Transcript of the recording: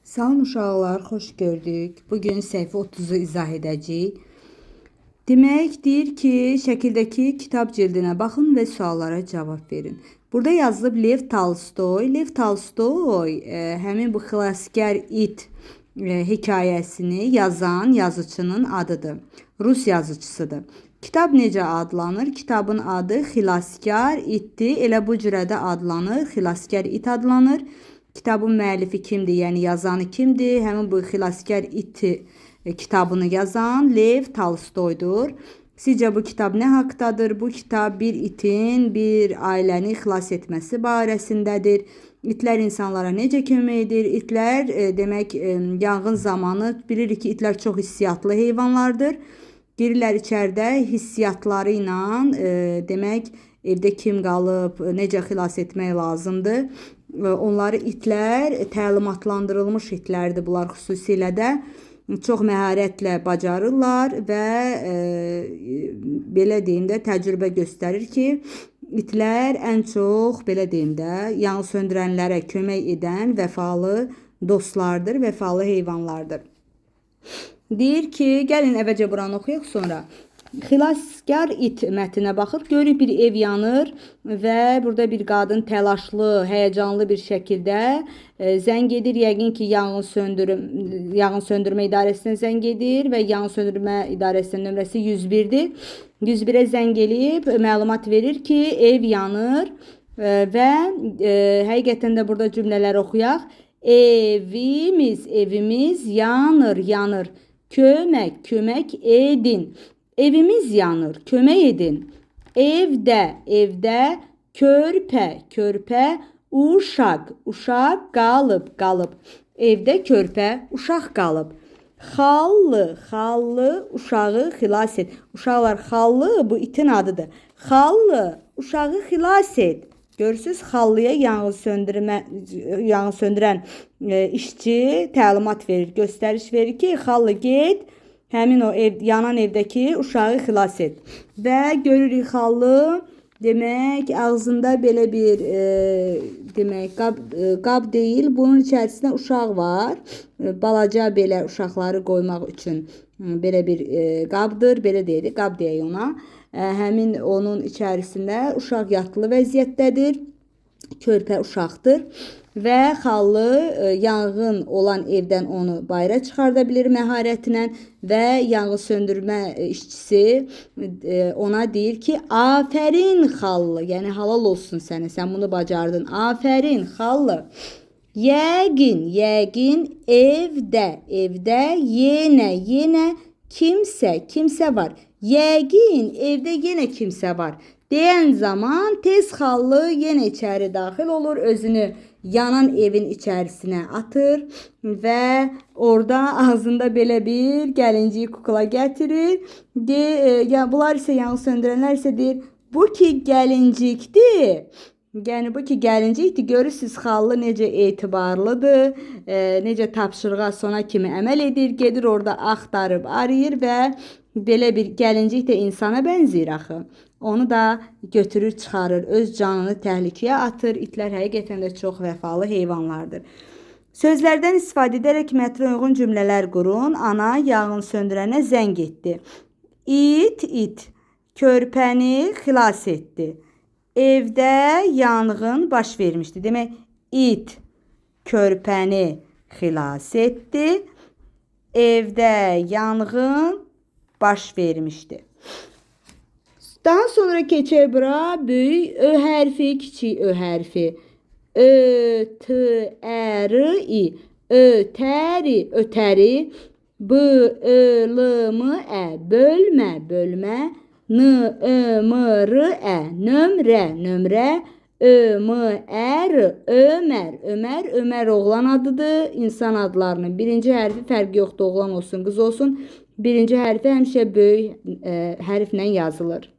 Salam uşaqlar, xoş gördük. Bugün səhifə 30-u izah edəcəyik. Demək, deyir ki, şəkildəki kitab cildinə baxın və suallara cavab verin. Burada yazılıb Lev Tolstoy. Lev Tolstoy həmin bu xilaskar it hekayəsini yazan yazıcının adıdır. Rus yazıcısıdır. Kitab necə adlanır? Kitabın adı Xilaskar itdir. Elə bu cürə də adlanır. Xilaskar it adlanır. Kitabın müəllifi kimdir? Yəni yazanı kimdir? Həmin bu Xilaskar it kitabını yazan Lev Tolstoydur. Sizcə bu kitab nə haqqdadır? Bu kitab bir itin bir ailəni xilas etməsi barəsindədir. İtlər insanlara necə kömək edir? İtlər demək yanğın zamanı bilirik ki, itlər çox hissiyatlı heyvanlardır. Girirlər içəridə hissiyatları ilə demək evdə kim qalıb, necə xilas etmək lazımdır. Onları itlər təlimatlandırılmış itlərdir bunlar xüsusilə də. Çox məharətlə bacarırlar və belə deyim də təcrübə göstərir ki, itlər ən çox belə deyim də yanğın söndürənlərə kömək edən vəfalı dostlardır, vəfalı heyvanlardır. Deyir ki, gəlin əvvəlcə buranı oxuyaq sonra. Xilaskar it mətninə baxır, görür bir ev yanır və burada bir qadın təlaşlı, həyəcanlı bir şəkildə zəng edir. Yəqin ki, yanğın söndürmə idarəsinə zəng edir və yanğın söndürmə idarəsinin nömrəsi 101-dir. 101-ə zəng eləyib məlumat verir ki, ev yanır və həqiqətən də burada cümlələr oxuyaq. Evimiz yanır. Kömək edin. Evimiz yanır, kömək edin. Evdə körpə, uşaq qalıb. Evdə körpə, uşaq qalıb. Xallı, uşağı xilas et. Uşaqlar, xallı bu itin adıdır. Xallı, uşağı xilas et. Görürsünüz, xallıya yanğın söndürən işçi təlimat verir, göstəriş verir ki, xallı get, həmin o yanan evdəki uşağı xilas et. Və görürük xallı demək ağzında belə bir demək qab deyil, bunun içərisində uşaq var. Balaca belə uşaqları qoymaq üçün belə bir qabdır, belə deyirik, qab deyək ona. Həmin onun içərisində uşaq yatılı vəziyyətdədir. Körpə uşaqdır və xallı yanğın olan evdən onu bayıra çıxarda bilir məharətlə və yanğın söndürmə işçisi ona deyir ki, afərin xallı, yəni halal olsun sənə, sən bunu bacardın, afərin xallı. Yəqin evdə yenə kimsə var. Yəqin evdə yenə kimsə var. Deyən zaman tez xallı yenə içəri daxil olur, özünü yanan evin içərisinə atır və orada ağzında belə bir gəlincik kukla gətirir. Bunlar isə yanğın söndürənlər isə deyir, bu ki gəlincikdir. Yəni bu ki gəlincikdir, görürsünüz xallı necə etibarlıdır, necə tapşırığa sona kimi əməl edir, gedir orada axtarıb arayır və belə bir gəlincik də insana bənzəyir axı. Onu da götürür, çıxarır, öz canını təhlükəyə atır. İtlər həqiqətən də çox vəfalı heyvanlardır. Sözlərdən istifadə edərək mətnə uyğun cümlələr qurun. Ana yanğın söndürənə zəng etdi. İt körpəni xilas etdi. Evdə yanğın baş vermişdi. Demək, it körpəni xilas etdi. Evdə yanğın baş vermişdi. Daha sonra keçək bura böyük Ö hərfi, kiçik Ö hərfi. Ötəri, ötəri. Bölmə, bölmə. Nömrə, nömrə. Ömər oğlan adıdır. İnsan adlarının birinci hərfi fərqi yoxdur, oğlan olsun, qız olsun. Birinci hərfi həmişə böyük hərflə yazılır.